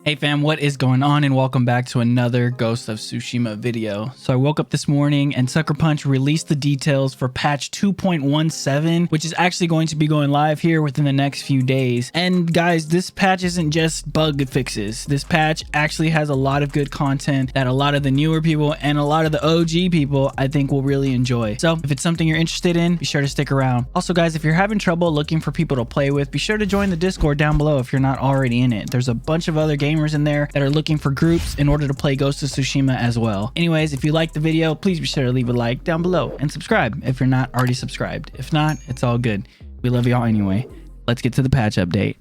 Hey fam, what is going on, and welcome back to another Ghost of Tsushima video. So I woke up this morning and Sucker Punch released the details for patch 2.17, which is actually going to be going live here within the next few days. And guys, this patch isn't just bug fixes. This patch actually has a lot of good content that a lot of the newer people and a lot of the OG people I think will really enjoy. So if it's something you're interested in, be sure to stick around. Also guys, if you're having trouble looking for people to play with, be sure to join the Discord down below if you're not already in it. There's a bunch of other gamers in there that are looking for groups in order to play Ghost of Tsushima as well. Anyways, if you liked the video, please be sure to leave a like down below and subscribe if you're not already subscribed. If not, it's all good. We love y'all anyway. Let's get to the patch update.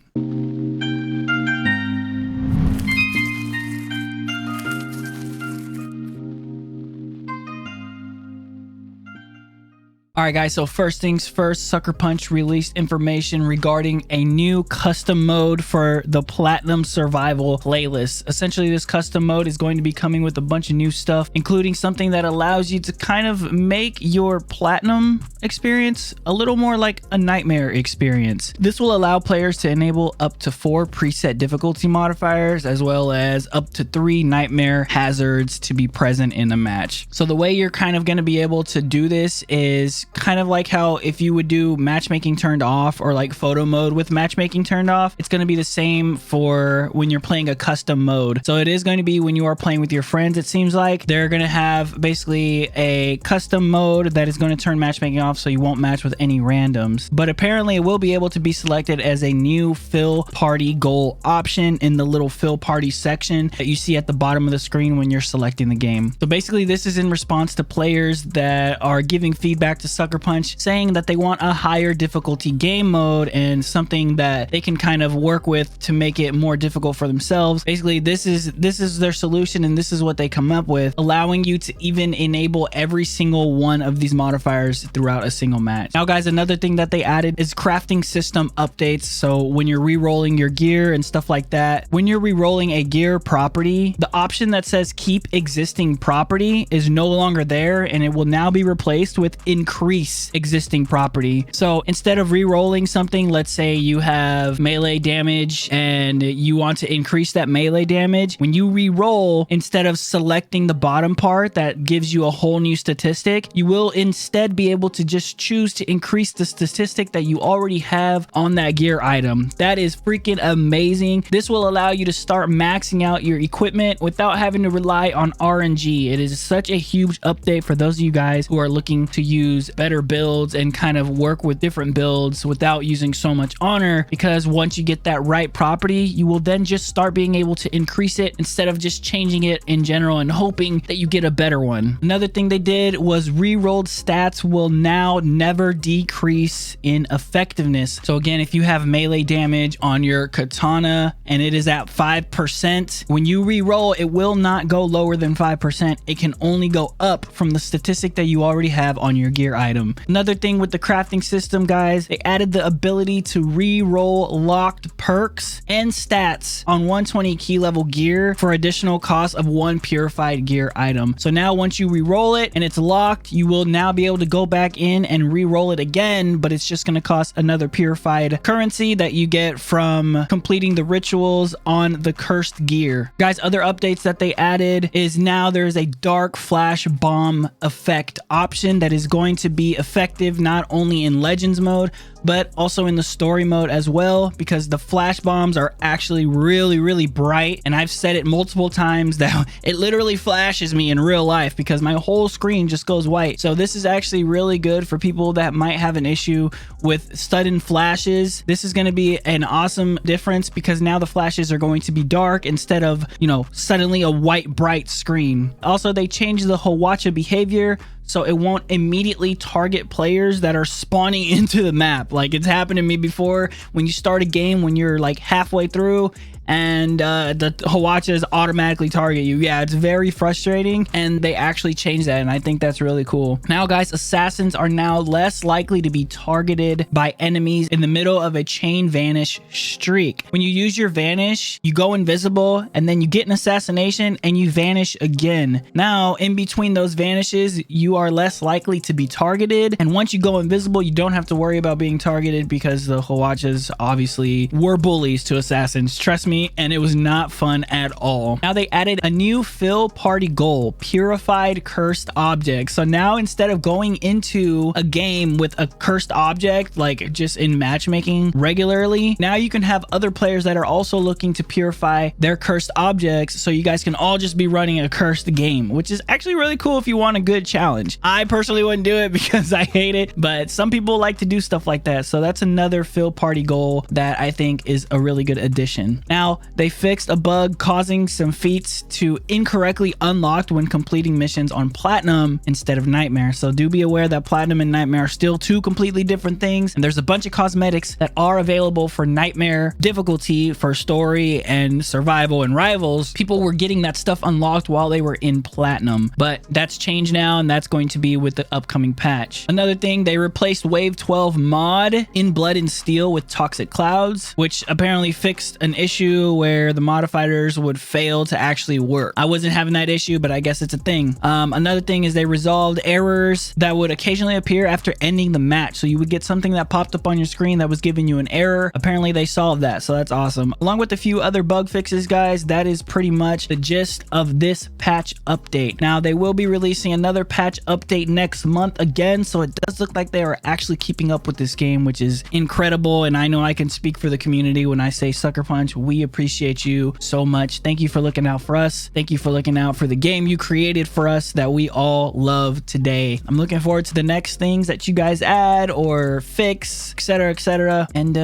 Alright guys, so first things first, Sucker Punch released information regarding a new custom mode for the Platinum Survival playlist. Essentially, this custom mode is going to be coming with a bunch of new stuff, including something that allows you to kind of make your Platinum experience a little more like a nightmare experience. This will allow players to enable up to 4 preset difficulty modifiers, as well as up to 3 nightmare hazards to be present in a match. So the way you're kind of going to be able to do this is kind of like how if you would do matchmaking turned off or like photo mode with matchmaking turned off, it's going to be the same for when you're playing a custom mode. So it is going to be when you are playing with your friends, it seems like they're going to have basically a custom mode that is going to turn matchmaking off so you won't match with any randoms. But apparently it will be able to be selected as a new fill party goal option in the little fill party section that you see at the bottom of the screen when you're selecting the game. So basically this is in response to players that are giving feedback to Sucker Punch saying that they want a higher difficulty game mode and something that they can kind of work with to make it more difficult for themselves. Basically, this is their solution, and this is what they come up with, allowing you to even enable every single one of these modifiers throughout a single match. Now guys, another thing that they added is crafting system updates. So when you're re-rolling your gear and stuff like that, when you're re-rolling a gear property, the option that says keep existing property is no longer there, and it will now be replaced with increase existing property. So instead of re-rolling something, let's say you have melee damage and you want to increase that melee damage, when you re-roll, instead of selecting the bottom part that gives you a whole new statistic, you will instead be able to just choose to increase the statistic that you already have on that gear item. That is freaking amazing. This will allow you to start maxing out your equipment without having to rely on RNG. It is such a huge update for those of you guys who are looking to use better builds and kind of work with different builds without using so much honor, because once you get that right property, you will then just start being able to increase it instead of just changing it in general and hoping that you get a better one. Another thing they did was re-rolled stats will now never decrease in effectiveness. So again, if you have melee damage on your katana and it is at 5%, when you re-roll, it will not go lower than 5%. It can only go up from the statistic that you already have on your gear item. Another thing with the crafting system, guys, they added the ability to re-roll locked perks and stats on 120 key level gear for additional cost of 1 purified gear item. So now once you re-roll it and it's locked, you will now be able to go back in and re-roll it again, but it's just going to cost another purified currency that you get from completing the rituals on the cursed gear. Guys, other updates that they added is now there's a dark flash bomb effect option that is going to be effective not only in Legends mode but also in the story mode as well, because the flash bombs are actually really bright, and I've said it multiple times that it literally flashes me in real life because my whole screen just goes white. So this is actually really good for people that might have an issue with sudden flashes. This is going to be an awesome difference because now the flashes are going to be dark instead of, you know, suddenly a white bright screen. Also, they changed the Hawacha behavior so it won't immediately target players that are spawning into the map. Like it's happened to me before when you start a game when you're like halfway through and the Hawachas automatically target you. Yeah, it's very frustrating, and they actually changed that, and I think that's really cool. Now guys, assassins are now less likely to be targeted by enemies in the middle of a chain vanish streak. When you use your vanish, you go invisible and then you get an assassination and you vanish again. Now in between those vanishes, you are less likely to be targeted, and once you go invisible, you don't have to worry about being targeted because the Hawachas obviously were bullies to assassins. Trust me, me, and it was not fun at all. Now they added a new fill party goal, purified cursed objects. So now instead of going into a game with a cursed object, like just in matchmaking regularly, now you can have other players that are also looking to purify their cursed objects, so you guys can all just be running a cursed game, which is actually really cool if you want a good challenge. I personally wouldn't do it because I hate it, but some people like to do stuff like that. So that's another fill party goal that I think is a really good addition. Now they fixed a bug causing some feats to incorrectly unlocked when completing missions on platinum instead of nightmare. So do be aware that platinum and nightmare are still two completely different things, and there's a bunch of cosmetics that are available for nightmare difficulty for story and survival and rivals. People were getting that stuff unlocked while they were in platinum, but that's changed now, and that's going to be with the upcoming patch. Another thing, they replaced wave 12 mod in Blood and Steel with toxic clouds, which apparently fixed an issue where the modifiers would fail to actually work. I wasn't having that issue, but I guess it's a thing. Another thing is they resolved errors that would occasionally appear after ending the match. So you would get something that popped up on your screen that was giving you an error. Apparently they solved that, so that's awesome. Along with a few other bug fixes, guys, that is pretty much the gist of this patch update. Now they will be releasing another patch update next month again, so it does look like they are actually keeping up with this game, which is incredible. And I know I can speak for the community when I say Sucker Punch, we appreciate you so much. Thank you for looking out for us. Thank you for looking out for the game you created for us that we all love today. I'm looking forward to the next things that you guys add or fix, etc, etc. And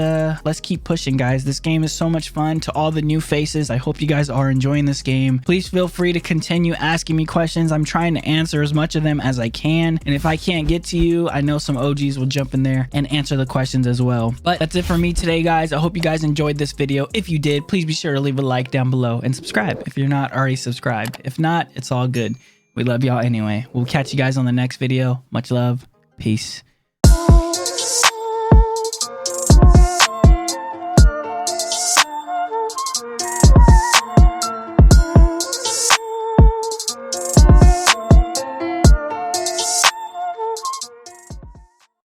let's keep pushing, guys. This game is so much fun. To all the new faces, I hope you guys are enjoying this game. Please feel free to continue asking me questions. I'm trying to answer as much of them as I can, and if I can't get to you, I know some OGs will jump in there and answer the questions as well. But that's it for me today, guys. I hope you guys enjoyed this video. If you did, please be sure to leave a like down below and subscribe if you're not already subscribed. If not, it's all good. We love y'all anyway. We'll catch you guys on the next video. Much love. Peace.